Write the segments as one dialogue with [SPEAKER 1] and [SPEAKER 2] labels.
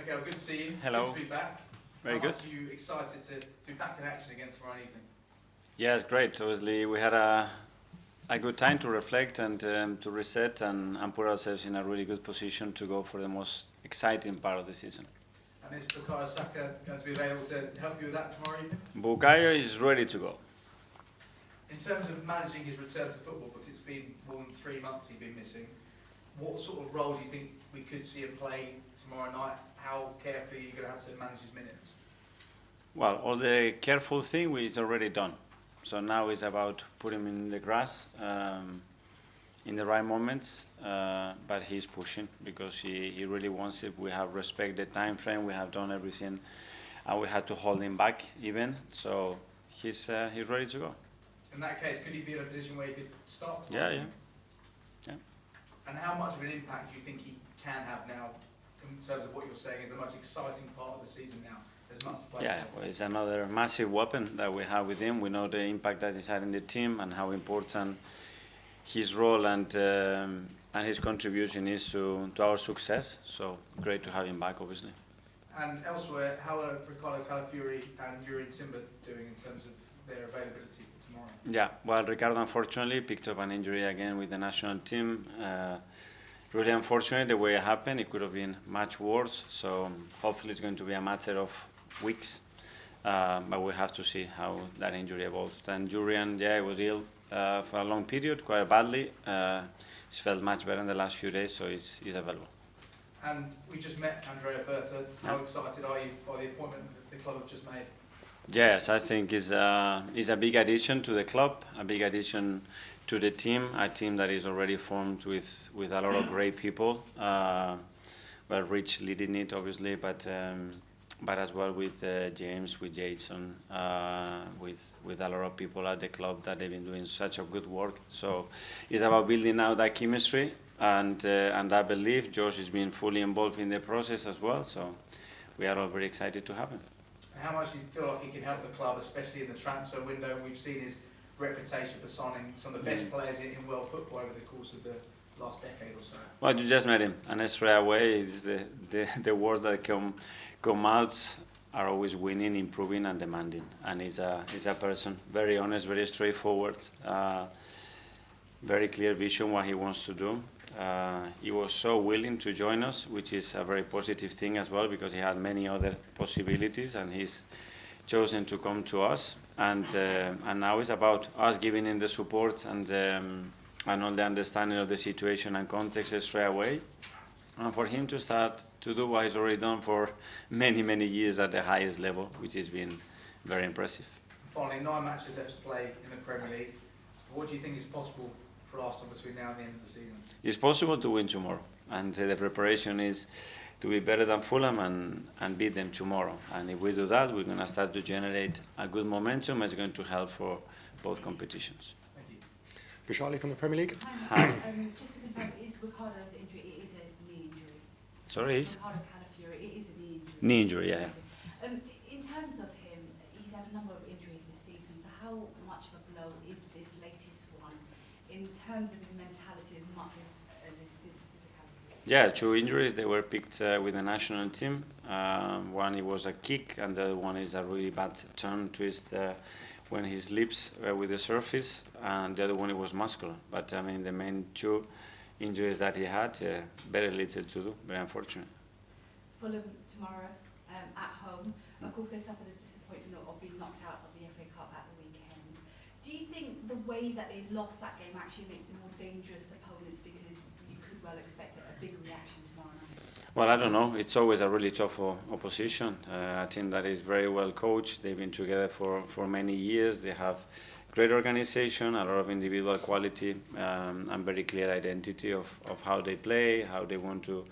[SPEAKER 1] Mikel, good to see you.
[SPEAKER 2] Hello.
[SPEAKER 1] Good to be back.
[SPEAKER 2] Very good.
[SPEAKER 1] How much are you excited to be back in action again tomorrow evening?
[SPEAKER 2] Yeah, it's great. Obviously, we had a good time to reflect and to reset and put ourselves in a really good position to go for the most exciting part of the season.
[SPEAKER 1] And is Bukayo Saka going to be available to help you with that tomorrow evening?
[SPEAKER 2] Bukayo is ready to go.
[SPEAKER 1] In terms of managing his return to football, because it's been more than 3 months he's been missing, what sort of role do you think we could see him play tomorrow night? How carefully are you going to have to manage his minutes?
[SPEAKER 2] Well, all the careful thing is already done. So now it's about putting him in the grass in the right moments, but he's pushing because he really wants it. We have respected the time frame, we have done everything, and we had to hold him back even. So he's ready to go.
[SPEAKER 1] In that case, could he be in a position where he could start tomorrow?
[SPEAKER 2] Yeah.
[SPEAKER 1] And how much of an impact do you think he can have now in terms of what you're saying is the most exciting part of the season now? As much to play
[SPEAKER 2] Well, it's another massive weapon that we have with him. We know the impact that he's had in the team and how important his role and his contribution is to our success. So great to have him back, obviously.
[SPEAKER 1] And elsewhere, how are Ricardo Calafiori and Yuri Timber doing in terms of their availability for tomorrow?
[SPEAKER 2] Yeah, well, Ricardo unfortunately picked up an injury again with the national team. Really unfortunate the way it happened. It could have been much worse. So hopefully it's going to be a matter of weeks. But we'll have to see how that injury evolves. And Jurian, he was ill for a long period, quite badly. He's felt much better in the last few days, so he's available.
[SPEAKER 1] And we just met Andrea Berta. How excited are you by the appointment that the club have just made?
[SPEAKER 2] Yes, I think it's a big addition to the club, a big addition to the team, a team that is already formed with a lot of great people. Well, Rich leading it, obviously, but as well with James, with Jason, with a lot of people at the club that they've been doing such a good work. So it's about building out that chemistry, and I believe Josh is being fully involved in the process as well. So we are all very excited to have him.
[SPEAKER 1] How much do you feel like he can help the club, especially in the transfer window? We've seen his reputation for signing some of the best players in world football over the course of the last decade or so.
[SPEAKER 2] Well, you just met him, and straight away, it's the words that come out are always winning, improving, and demanding. And he's a person very honest, very straightforward, very clear vision what he wants to do. He was so willing to join us, which is a very positive thing as well, because he had many other possibilities, and he's chosen to come to us. And now it's about us giving him the support and all the understanding of the situation and context straight away, and for him to start to do what he's already done for many, many years at the highest level, which has been very impressive.
[SPEAKER 1] Finally, 9 matches left to play in the Premier League. What do you think is possible for Arsenal between now and the end of the season?
[SPEAKER 2] It's possible to win tomorrow, and the preparation is to be better than Fulham and beat them tomorrow. And if we do that, we're going to start to generate a good momentum. It's going to help for both competitions.
[SPEAKER 1] Thank you.
[SPEAKER 3] For Charlie from the Premier League.
[SPEAKER 2] Hi.
[SPEAKER 4] Just to confirm, is Ricardo's injury, it is a knee injury?
[SPEAKER 2] Sorry,
[SPEAKER 4] Ricardo Calafiori, it is a knee injury?
[SPEAKER 2] knee injury, yeah.
[SPEAKER 4] In terms of him, he's had a number of injuries this season, so how much of a blow is this latest one in terms of his mentality as much as his physicality?
[SPEAKER 2] Yeah, 2 injuries. They were picked with the national team. One it was a kick, and the other one is a really bad turn twist when he slips with the surface, and the other one it was muscular. But I mean, the main 2 injuries that he had, very little to do, very unfortunate.
[SPEAKER 4] Fulham tomorrow at home. Of course, they suffered a disappointment of being knocked out of the FA Cup at the weekend. Do you think the way that they lost that game actually makes them more dangerous opponents, because you could well expect a big reaction tomorrow night?
[SPEAKER 2] Well, I don't know. It's always a really tough opposition. A team that is very well coached. They've been together for many years. They have great organization, a lot of individual quality, and very clear identity of how they play, how they want to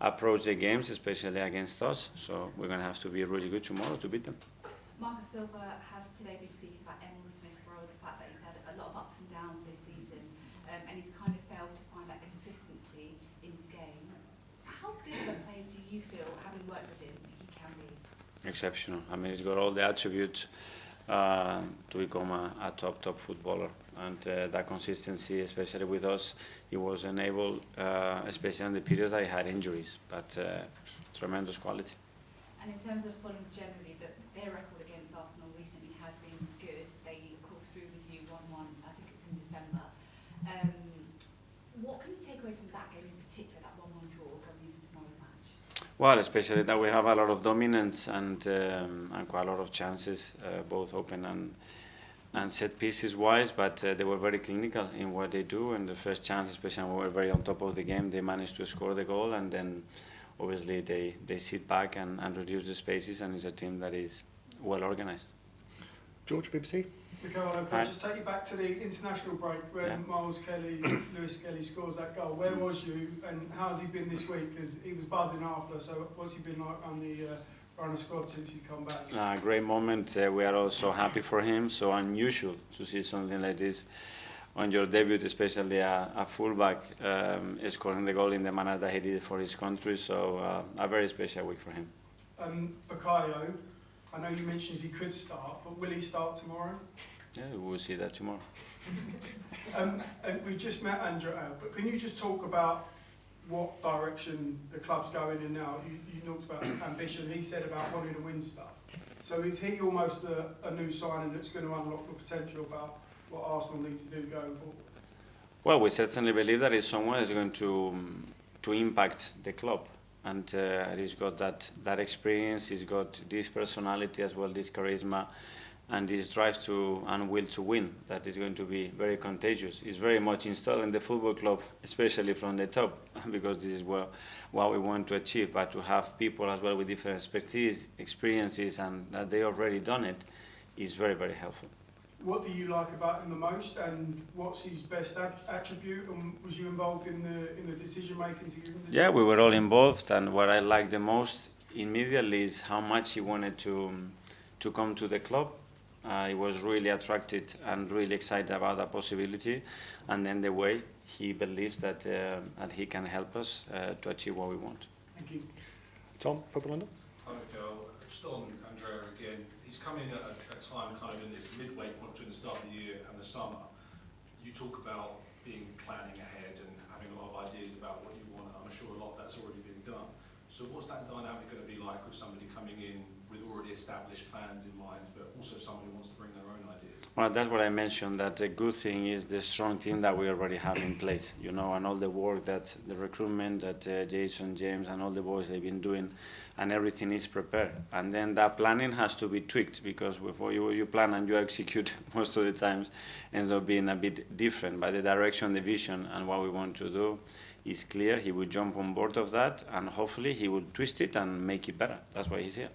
[SPEAKER 2] approach the games, especially against us. So we're going to have to be really good tomorrow to beat them.
[SPEAKER 4] Marcus Silva has today been speaking about Emil Smith-Rowe, the fact that he's had a lot of ups and downs this season, and he's kind of failed to find that consistency in his game. How good of a player do you feel, having worked with him, he can be?
[SPEAKER 2] Exceptional. I mean, he's got all the attributes to become a top footballer. And that consistency, especially with us, he was enabled, especially in the periods that he had injuries, but tremendous quality.
[SPEAKER 4] And in terms of Fulham generally, their record against Arsenal recently has been good. They, of course, drew with you 1-1, I think it was in December. What can you take away from that game in particular, that 1-1 draw going into tomorrow's match?
[SPEAKER 2] Well, especially that we have a lot of dominance and quite a lot of chances, both open and set pieces wise, but they were very clinical in what they do. And the first chance, especially when we were very on top of the game, they managed to score the goal, and then obviously they sit back and reduce the spaces, and it's a team that is well organized.
[SPEAKER 3] George, BBC.
[SPEAKER 5] Mikel, I'll just take you back to the international break when Miles Kelly, Lewis Kelly scores that goal. Where was you, and how's he been this week? Because he was buzzing after, so what's he been like on the squad since he's come back?
[SPEAKER 2] Great moment. We are also happy for him. So unusual to see something like this on your debut, especially a fullback scoring the goal in the manner that he did for his country. So a very special week for him.
[SPEAKER 5] Bukayo, I know you mentioned he could start, but will he start tomorrow?
[SPEAKER 2] Yeah, we'll see that tomorrow.
[SPEAKER 5] And we just met Andrea, but can you just talk about what direction the club's going in now? You talked about ambition, he said about wanting to win stuff. So is he almost a new signing that's going to unlock the potential about what Arsenal needs to do going forward?
[SPEAKER 2] Well, we certainly believe that is someone who's going to impact the club. And he's got that experience, he's got this personality as well, this charisma, and this drive and will to win that is going to be very contagious. It's very much installed in the football club, especially from the top, because this is what we want to achieve. But to have people as well with different expertise, experiences, and that they already done it, is very, very helpful.
[SPEAKER 5] What do you like about him the most, and what's his best attribute? And was you involved in the decision making to give him the
[SPEAKER 2] Yeah, we were all involved, and what I liked the most immediately is how much he wanted to come to the club. He was really attracted and really excited about that possibility, and then the way he believes that he can help us to achieve what we want.
[SPEAKER 5] Thank you.
[SPEAKER 3] Tom, Football London.
[SPEAKER 6] Hi, Mikel. Just on Andrea again, he's come in at a time kind of in this midway point between the start of the year and the summer. You talk about planning ahead and having a lot of ideas about what you want. I'm sure a lot of that's already been done. So what's that dynamic going to be like with somebody coming in with already established plans in mind, but also someone who wants to bring their own ideas?
[SPEAKER 2] Well, that's what I mentioned, that the good thing is the strong team that we already have in place, you know, and all the work that the recruitment that Jason, James, and all the boys they've been doing, and everything is prepared. And then that planning has to be tweaked, because before you plan and you execute, most of the times ends up being a bit different. But the direction, the vision, and what we want to do is clear. He will jump on board of that, and hopefully he will twist it and make it better. That's why he's here.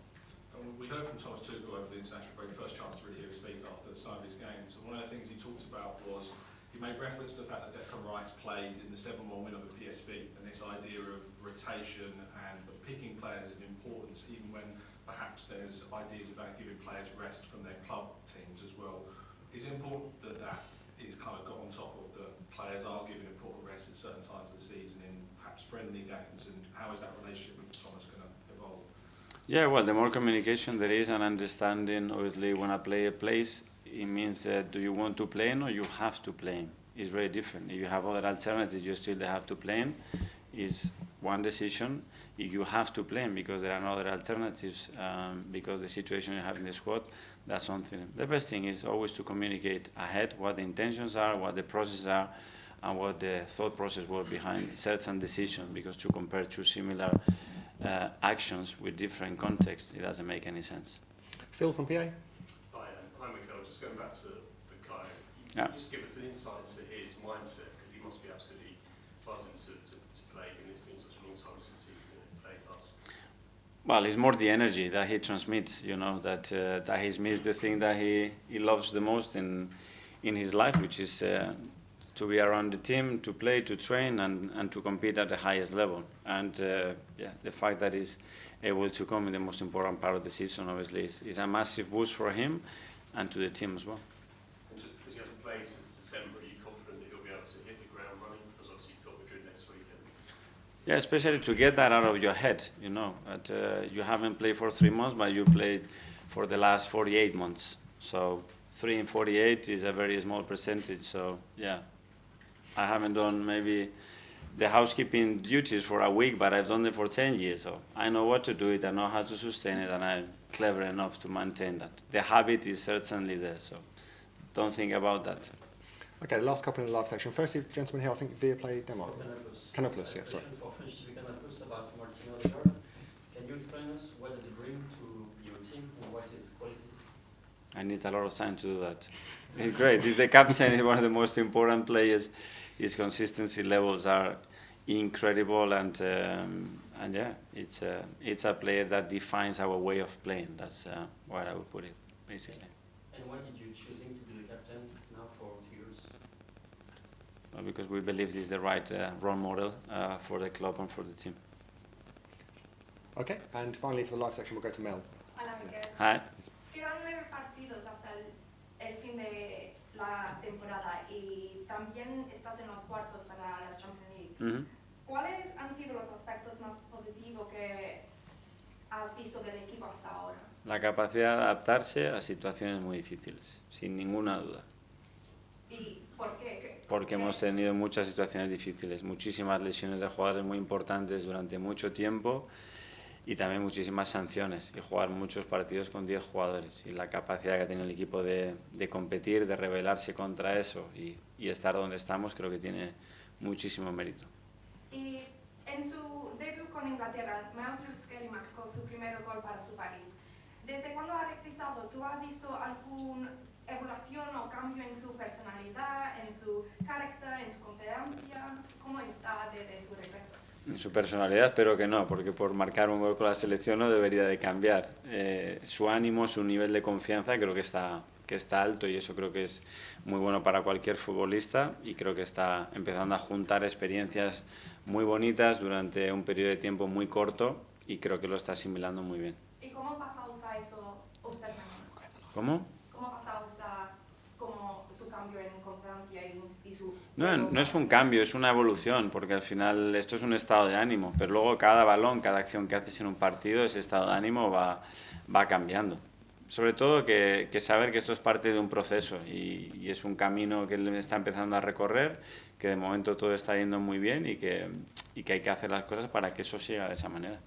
[SPEAKER 6] We heard from Thomas Tuchel over the international break, first chance to really hear him speak after some of his games. And one of the things he talked about was he made reference to the fact that Declan Rice played in the 7-1 win over PSV, and this idea of rotation and picking players of importance, even when perhaps there's ideas about giving players rest from their club teams as well. Is it important that is kind of got on top of the players are given important rest at certain times of the season in perhaps friendly games, and how is that relationship with Thomas going to evolve?
[SPEAKER 2] Yeah, well, the more communication there is and understanding, obviously, when a player plays, it means do you want to play him or you have to play him? It's very different. If you have other alternatives, you still have to play him. Is one decision. If you have to play him because there are no other alternatives, because the situation you have in the squad, that's something. The best thing is always to communicate ahead what the intentions are, what the processes are, and what the thought process was behind certain decisions, because to compare two similar actions with different contexts, it doesn't make any sense.
[SPEAKER 3] Phil from PA.
[SPEAKER 7] Hi, Mikel. Just going back to Bukayo.
[SPEAKER 2] Yeah.
[SPEAKER 7] Just give us an insight into his mindset, because he must be absolutely buzzing to play, and it's been such a long time since he played last.
[SPEAKER 2] Well, it's more the energy that he transmits, you know, that he's missed the thing that he loves the most in his life, which is to be around the team, to play, to train, and to compete at the highest level. And the fact that he's able to come in the most important part of the season, obviously, is a massive boost for him and to the team as well.
[SPEAKER 7] And just because he hasn't played since December, are you confident that he'll be able to hit the ground running? Because obviously you've got Madrid next weekend.
[SPEAKER 2] Yeah, especially to get that out of your head, you know, that you haven't played for 3 months, but you played for the last 48 months. So 3 in 48 is a very small percentage. So yeah, I haven't done maybe the housekeeping duties for a week, but I've done it for 10 years. So I know what to do it, I know how to sustain it, and I'm clever enough to maintain that. The habit is certainly there. So don't think about that.
[SPEAKER 3] Okay, the last couple in the live section. Firstly, gentlemen here, I think Via played Denmark. Canopus, yeah, sorry.
[SPEAKER 8] For French TV Canopus about Martin Odegaard. Can you explain us what does it bring to your team and what his qualities?
[SPEAKER 2] I need a lot of time to do that. It's great. He's the captain. He's one of the most important players. His consistency levels are incredible, and yeah, it's a player that defines our way of playing. That's where I would put it, basically.
[SPEAKER 8] And why did you choose him to be the captain now for 2 years?
[SPEAKER 2] Well, because we believe he's the right role model for the club and for the team.
[SPEAKER 3] Okay, and finally for the live section, we'll go to Mel.
[SPEAKER 9] Hola, Mikel.
[SPEAKER 2] Hi.
[SPEAKER 9] Quedan 9 partidos hasta el fin de la temporada y también estás en los cuartos para la Champions League.
[SPEAKER 2] Mm-hmm.
[SPEAKER 9] ¿Cuáles han sido los aspectos más positivos que has visto del equipo hasta ahora?
[SPEAKER 2] La capacidad de adaptarse a situaciones muy difíciles, sin ninguna duda.
[SPEAKER 9] ¿Y por qué?
[SPEAKER 2] Porque hemos tenido muchas situaciones difíciles, muchísimas lesiones de jugadores muy importantes durante mucho tiempo y también muchísimas sanciones y jugar muchos partidos con 10 jugadores. Y la capacidad que tiene el equipo de competir, de rebelarse contra eso y estar donde estamos, creo que tiene muchísimo mérito.
[SPEAKER 9] Y en su debut con Inglaterra, Miles Kelly marcó su primer gol para su país. ¿Desde cuando ha regresado, tú has visto alguna evolución o cambio en su personalidad, en su carácter, en su confianza? ¿Cómo está desde su regreso?
[SPEAKER 2] En su personalidad espero que no, porque por marcar un gol con la selección no debería de cambiar. Su ánimo, su nivel de confianza creo que está alto y eso creo que es muy bueno para cualquier futbolista y creo que está empezando a juntar experiencias muy bonitas durante un periodo de tiempo muy corto y creo que lo está asimilando muy bien.
[SPEAKER 9] ¿Y cómo pasa a usar eso usted mismo?
[SPEAKER 2] ¿Cómo?
[SPEAKER 9] ¿Cómo pasa a usar como su cambio en confianza y su...
[SPEAKER 2] No es un cambio, es una evolución, porque al final esto es un estado de ánimo, pero luego cada balón, cada acción que haces en un partido, ese estado de ánimo va cambiando. Sobre todo que saber que esto es parte de un proceso y es un camino que él está empezando a recorrer, que de momento todo está yendo muy bien y que hay que hacer las cosas para que eso siga de esa manera.